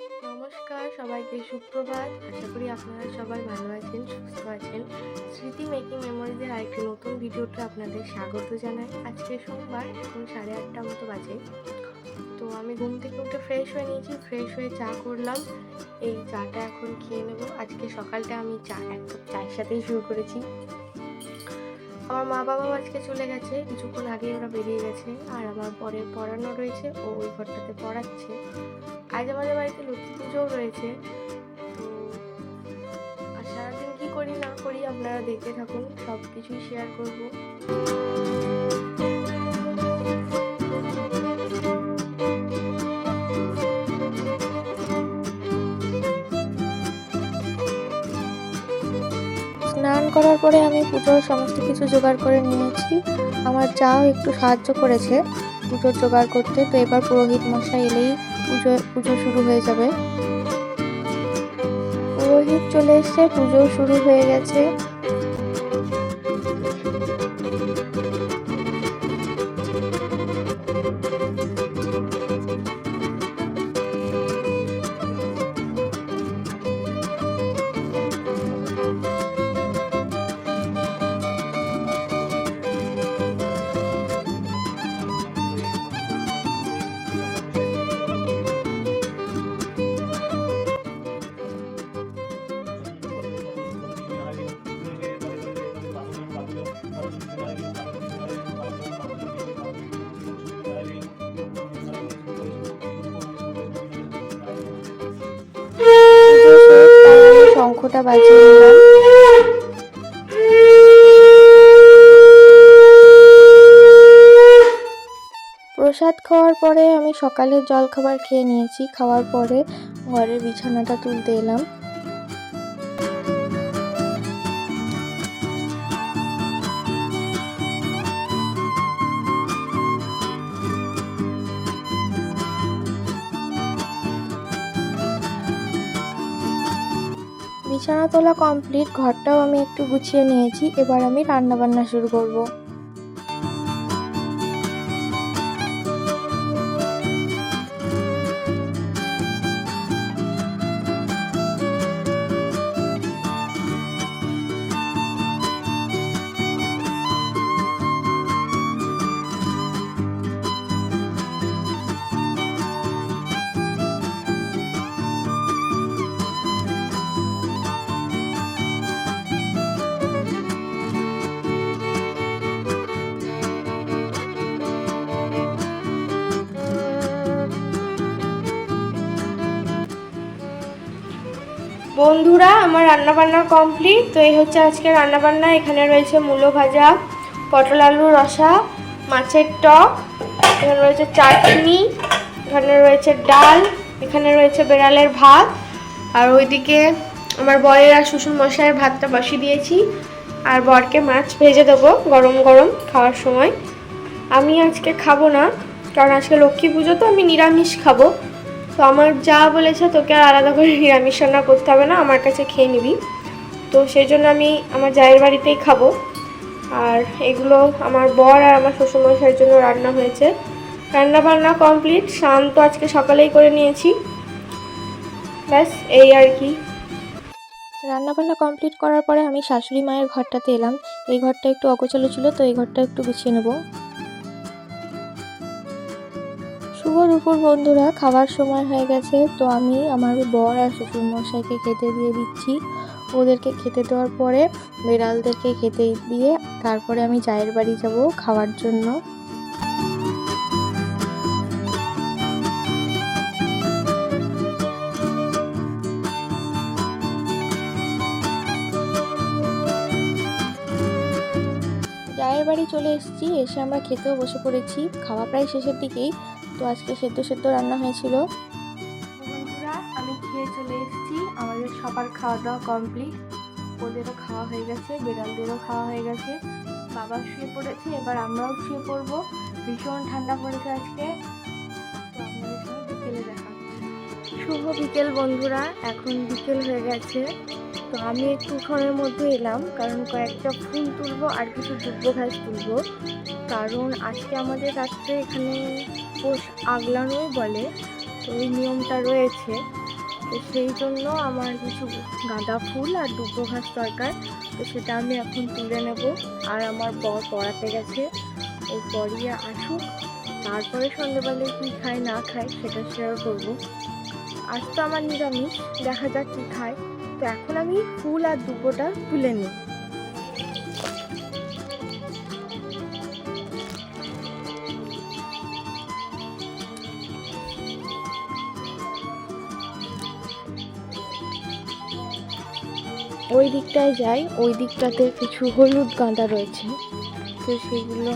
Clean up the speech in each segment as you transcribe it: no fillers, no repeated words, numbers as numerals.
নমস্কার সবাইকে, সুপ্রভাত। আশা করি আপনারা সবাই ভালো আছেন, সুস্থ আছেন। স্মৃতি মেকিং মেমোরিজের আরেকটি নতুন ভিডিওতে আপনাদের স্বাগত জানাই। আজকে সোমবার, এখন 8:30 মতো বাজে। তো আমি ঘুম থেকে উঠে ফ্রেশ হয়ে নিয়েছি, ফ্রেশ হয়ে চা করলাম। এই চাটা এখন খেয়ে নেব। আজকে সকালটা আমি এক কাপ চায়ের সাথেই শুরু করেছি। আমার মা বাবাও আজকে চলে গেছে, কিছুক্ষণ আগেই ওরা বেরিয়ে গেছে। আর আমার পরের পড়ানো রয়েছে, ও ওই ঘরটাতে পড়াচ্ছে। আজ আমাদের বাড়িতে লক্ষ্মী পুজোও রয়েছে। তো আর সারাদিন কী করি না করি আপনারা দেখতে থাকুন, সব কিছুই শেয়ার করব। স্নান করার পরে আমি পুজোর সমস্ত কিছু জোগাড় করে নিয়েছি। আমার যাও একটু সাহায্য করেছে পুজোর জোগাড় করতে। তো এবার পুরোহিত মশাই এলেই পুজো শুরু হয়ে যাবে। পুরোহিত চলে এসছে, পুজো শুরু হয়ে গেছে। শঙ্খটা বাজিয়ে নিলাম। প্রসাদ খাওয়ার পরে আমি সকালের জলখাবার খেয়ে নিয়েছি। খাওয়ার পরে ঘরের বিছানাটা তুলতে এলাম। বিছানা তোলা কমপ্লিট, ঘরটাও আমি একটু গুছিয়ে নিয়েছি। এবার আমি রান্না বান্না শুরু করব। বন্ধুরা, আমার রান্নাবান্না কমপ্লিট। তো এই হচ্ছে আজকে রান্নাবান্না। এখানে রয়েছে মূলো ভাজা, পটল আলু রসা, মাছের টক, এখানে রয়েছে চাটনি, এখানে রয়েছে ডাল, এখানে রয়েছে বেড়ালের ভাত। আর ওইদিকে আমার বরের আর শ্বশুর মশাইয়ের ভাতটা বসিয়ে দিয়েছি। আর বরকে মাছ ভেজে দেবো গরম গরম খাওয়ার সময়। আমি আজকে খাবো না, কারণ আজকে লক্ষ্মী পুজো, তো আমি নিরামিষ খাবো। তো আমার যা বলেছে, তোকে আর আলাদা করে নিরামিষ রান্না করতে হবে না, আমার কাছে খেয়ে নিবি। তো সেই জন্য আমি আমার জায়ের বাড়িতেই খাবো। আর এগুলো আমার বর আর আমার শ্বশুরমশাইয়ের জন্য রান্না হয়েছে। রান্না বান্না কমপ্লিট, স্নান তো আজকে সকালেই করে নিয়েছি। ব্যাস এই আর কি। রান্নাবান্না কমপ্লিট করার পরে আমি শাশুড়ি মায়ের ঘরটাতে এলাম। এই ঘরটা একটু অগোছালো ছিল, তো এই ঘরটা একটু গুছিয়ে নেব। শুভ দুপুর বন্ধুরা, খাবার সময় হয়ে গেছে। তো আমি আমার বর আর শ্বশুর মশাইকে খেতে দিয়ে দিচ্ছি। ওদেরকে খেতে দেওয়ার পরে বিড়ালদেরকে খেতে দিয়ে তারপরে আমি জায়ের বাড়ি যাব খাওয়ার জন্য। জায়ের বাড়ি চলে এসেছি, এসে আমরা খেতেও বসে পড়েছি। খাওয়া প্রায় শেষের দিকেই। তো আজকে সেদ্ধ রান্না হয়েছিল। বন্ধুরা, আমি খেয়ে চলে এসেছি। আমাদের সবার খাওয়া দাওয়া কমপ্লিট। ওদেরও খাওয়া হয়ে গেছে, বিড়ালদেরও খাওয়া হয়ে গেছে। বাবা শুয়ে পড়েছে, এবার আমরাও শুয়ে পড়বো। ভীষণ ঠান্ডা পড়েছে আজকে। তো আপনাদের সঙ্গে বিকেলে দেখা। শুভ বিকেল বন্ধুরা, এখন বিকেল হয়ে গেছে। তো আমি একটু উঠোনের মধ্যে এলাম, কারণ কয়েকটা ফুল তুলবো আর কিছু দুব্বো ঘাস তুলবো। কারণ আজকে আমাদের রাত্রে এখানে পোষ আগলানোই বলে, তো ওই নিয়মটা রয়েছে। তো সেই জন্য আমার কিছু গাঁদা ফুল আর দুব্বো ঘাস দরকার। তো সেটা আমি এখন তুলে নেব। আর আমার বর পড়াতে গেছে, ও পড়িয়ে আসুক, তারপরে সন্ধ্যেবেলায় কী খায় না খায় সেটা শেয়ার করব। আজ তো আমার নিরামিষ, দেখা যাক কী খায়। তো এখন আমি ফুল আর দুব্বোটা তুলে নিই। ওই দিকটায় যাই, ওই দিকটাতে কিছু হলুদ গাঁদা রয়েছে, তো সেগুলো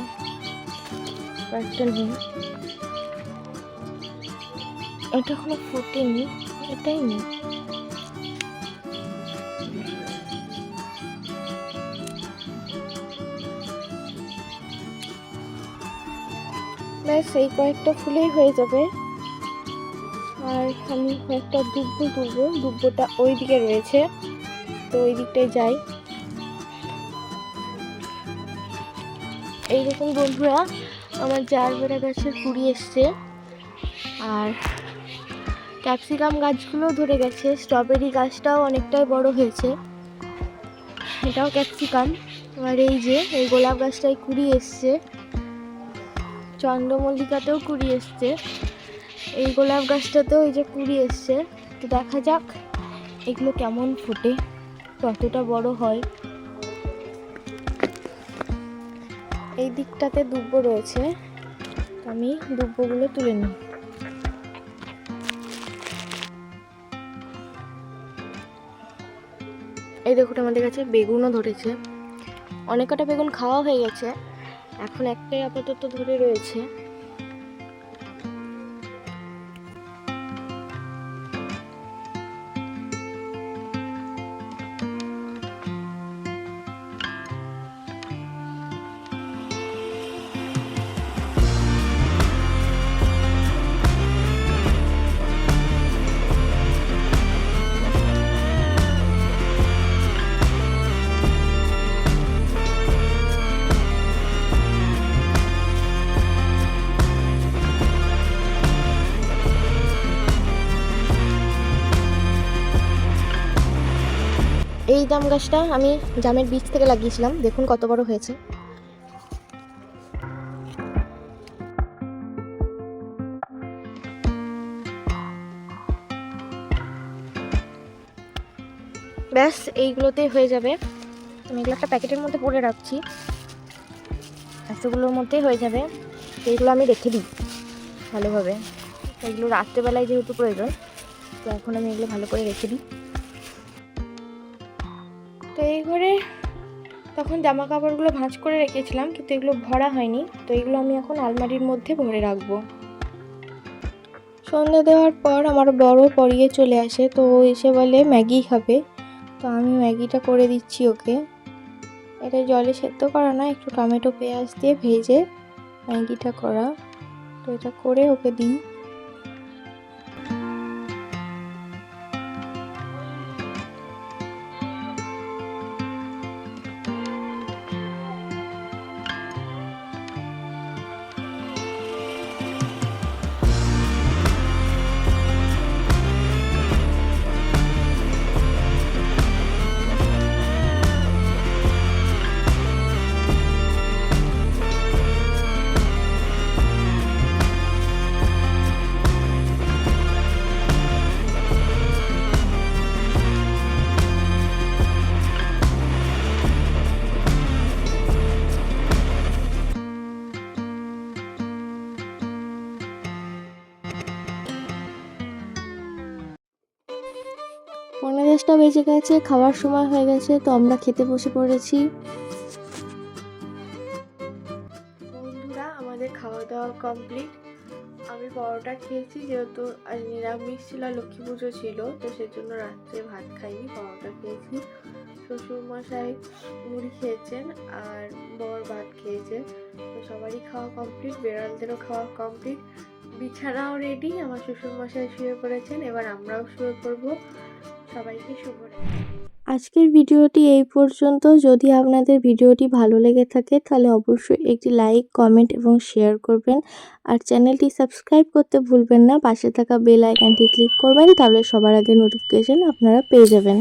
কয়েকটা নিই। এটা এখনো ফোটেনি, এটাই নেই। ব্যাস এই কয়েকটা ফুলেই হয়ে যাবে। আর আমি কয়েকটা দুব্বো তুলবো, দুব্বোটা ওই দিকে রয়েছে, তো ওই দিকটায় যাই। এইরকম বন্ধুরা আমার জারবেরা গাছের কুড়ি এসছে, আর ক্যাপসিকাম গাছগুলো ধরে গেছে। স্ট্রবেরি গাছটাও অনেকটাই বড় হয়েছে, এটাও ক্যাপসিকাম। আর এই যে এই গোলাপ গাছটায় কুড়ি এসছে, চন্দ্রমল্লিকাতেও কুড়ি এসছে, এই গোলাপ গাছটাতেও এই যে কুড়ি এসছে। তো দেখা যাক এগুলো কেমন ফোটে, কতটা বড় হয়। এই দিকটাতে দুব্বো রয়েছে, আমি দুব্বোগুলো তুলে নিই। এই দেখুন আমাদের কাছে বেগুনও ধরেছে, অনেক কটা বেগুন খাওয়া হয়ে গেছে, এখন একটাই আপাতত ধরে রয়েছে। এই জাম গাছটা আমি জামের বীজ থেকে লাগিয়েছিলাম, দেখুন কত বড় হয়েছে। ব্যাস এইগুলোতেই হয়ে যাবে। আমি এগুলো একটা প্যাকেটের মধ্যে পরে রাখছি, এতগুলোর মধ্যেই হয়ে যাবে। এইগুলো আমি রেখে দিই ভালোভাবে, এগুলো রাত্রেবেলায় যেহেতু প্রয়োজন, তো এখন আমি এগুলো ভালো করে রেখে দিই। তো এই ঘরে তখন জামা কাপড়গুলো ভাঁজ করে রেখেছিলাম, কিন্তু এগুলো ভরা হয়নি, তো এগুলো আমি এখন আলমারির মধ্যে ভরে রাখবো। সন্ধ্যা দেওয়ার পর আমার বড় পড়িয়ে চলে আসে, তো ও এসে বলে ম্যাগি খাবে, তো আমি ম্যাগিটা করে দিচ্ছি ওকে। এটা জলে সেদ্ধ করা না, একটু টমেটো পেঁয়াজ দিয়ে ভেজে ম্যাগিটা করা, তো এটা করে ওকে দিই। পৌনে 10টা বেজে গেছে, খাওয়ার সময় হয়ে গেছে, তো আমরা খেতে বসে পড়েছি। বন্ধুরা আমাদের খাওয়া দাওয়া কমপ্লিট। আমি পরোটা খেয়েছি, যেহেতু আজ নিরামিষ ছিল, লক্ষ্মী পুজো ছিল, তো সেজন্য রাত্রে ভাত খাইনি, পরোটা খেয়েছি। শ্বশুরমশাই মুড়ি খেয়েছেন আর বর ভাত খেয়েছে, তো সবারই খাওয়া কমপ্লিট, বেড়ালদেরও খাওয়া কমপ্লিট, বিছানাও রেডি। আমার শ্বশুরমশাই শুয়ে পড়েছেন, এবার আমরাও শুয়ে পড়বো। সবাইকে শুভ রাত্রি। আজকের ভিডিওটি এই পর্যন্ত। যদি আপনাদের ভিডিওটি ভালো লেগে থাকে তাহলে অবশ্যই একটি লাইক, কমেন্ট এবং শেয়ার করবেন। আর চ্যানেলটি সাবস্ক্রাইব করতে ভুলবেন না। পাশে থাকা বেল আইকনটি ক্লিক করবেন, তাহলে সবার আগে নোটিফিকেশন আপনারা পেয়ে যাবেন।